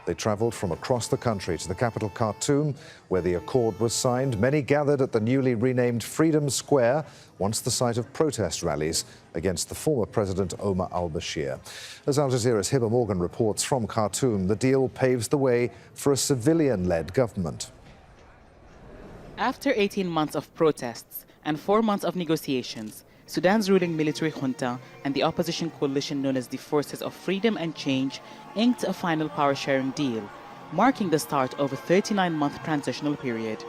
They travelled from across the country to the capital Khartoum, where the accord was signed. Many gathered at the newly renamed Freedom Square, once the site of protest rallies against the former President Omar al-Bashir. As Al Jazeera's Hiba reports from Khartoum, the deal paves the way for a civilian-led government. After 18 months of protests and 4 months of negotiations, Sudan's ruling military junta and the opposition coalition known as the Forces of Freedom and Change inked a final power-sharing deal, marking the start of a 39-month transitional period.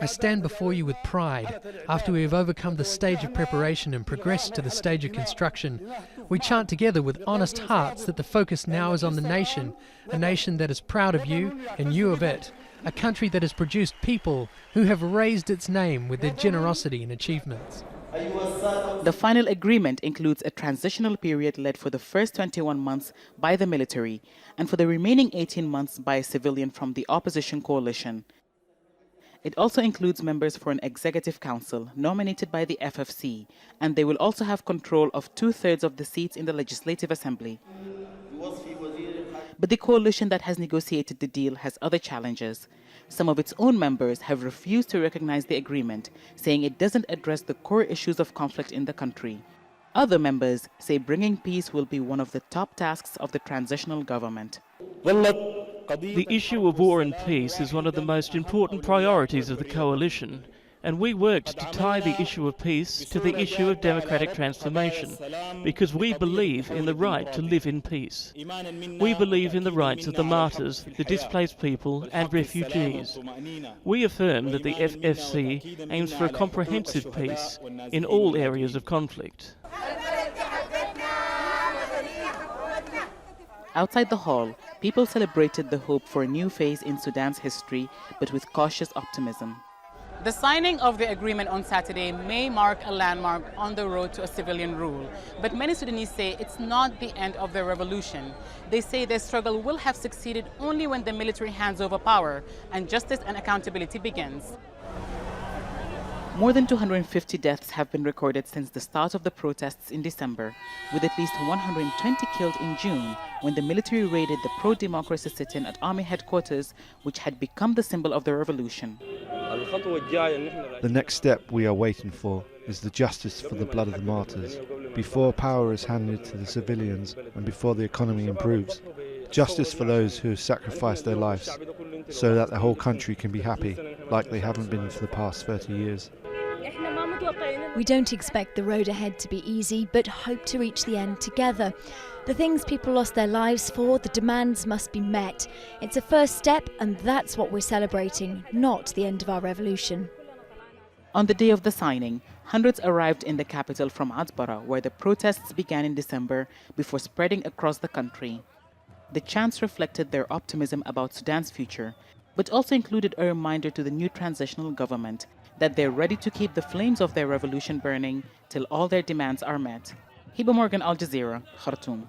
I stand before you with pride. After we have overcome the stage of preparation and progressed to the stage of construction, we chant together with honest hearts that the focus now is on the nation, a nation that is proud of you and you of it, a country that has produced people who have raised its name with their generosity and achievements. The final agreement includes a transitional period led for the first 21 months by the military and for the remaining 18 months by a civilian from the opposition coalition. It also includes members for an executive council nominated by the FFC, and they will also have control of 2/3 of the seats in the Legislative Assembly. But the coalition that has negotiated the deal has other challenges. Some of its own members have refused to recognize the agreement, saying it doesn't address the core issues of conflict in the country. Other members say bringing peace will be one of the top tasks of the transitional government. The issue of war and peace is one of the most important priorities of the coalition, and we worked to tie the issue of peace to the issue of democratic transformation, because we believe in the right to live in peace. We believe in the rights of the martyrs, the displaced people and refugees. We affirm that the FFC aims for a comprehensive peace in all areas of conflict. Outside the hall, people celebrated the hope for a new phase in Sudan's history, but with cautious optimism. The signing of the agreement on Saturday may mark a landmark on the road to a civilian rule. But many Sudanese say it's not the end of their revolution. They say their struggle will have succeeded only when the military hands over power and justice and accountability begins. More than 250 deaths have been recorded since the start of the protests in December, with at least 120 killed in June when the military raided the pro-democracy sit-in at army headquarters, which had become the symbol of the revolution. The next step we are waiting for is the justice for the blood of the martyrs, before power is handed to the civilians and before the economy improves. Justice for those who have sacrificed their lives, so that the whole country can be happy, like they haven't been for the past 30 years. We don't expect the road ahead to be easy, but hope to reach the end together. The things people lost their lives for, the demands must be met. It's a first step, and that's what we're celebrating, not the end of our revolution. On the day of the signing, hundreds arrived in the capital from Atbara, where the protests began in December before spreading across the country. The chants reflected their optimism about Sudan's future, but also included a reminder to the new transitional government that they're ready to keep the flames of their revolution burning till all their demands are met. Hiba, Al Jazeera, Khartoum.